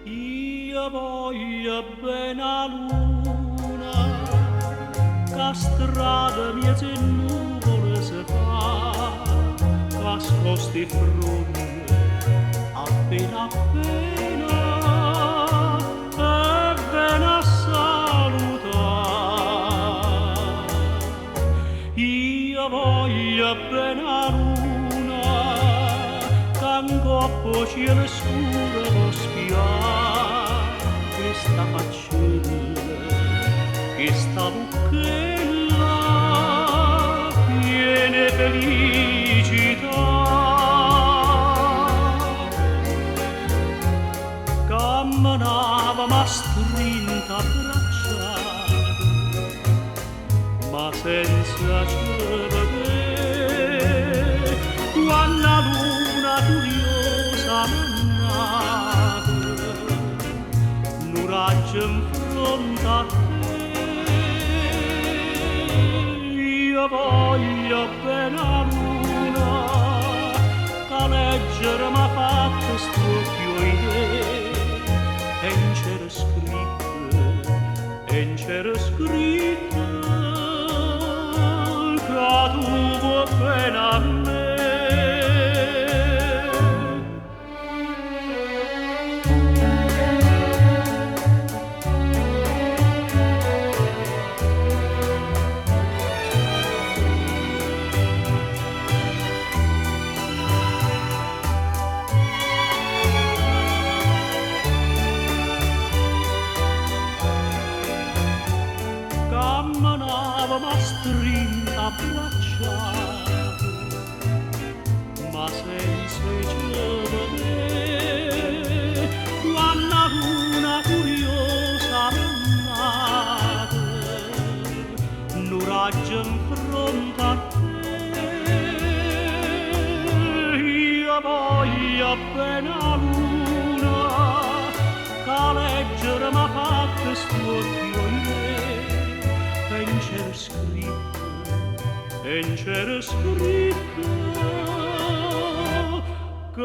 Io voglio bene a luna, che strada mia se nuvole si fa, che scosti fronte appena appena, e bene a salutare. Io voglio bene a luna, che un coppo cielo scuro può spiare questa faccella, questa bucchella piena felicità. Camminava ma strinta abbracciata, ma senza vedere quando la luna curiosa mannata non raggio in fronte a te. Io voglio bene a luna, che leggere m'ha fatto st'occhio in te, e c'era scritto che tu vuoi bene a me. Camminava ma strinta abbracciata, ma senza vedere quando la luna curiosa mannata non raggio in fronte a te. Io voglio bene a luna, che leggere m'ha fatto st'occhio in me, e c'era scritto che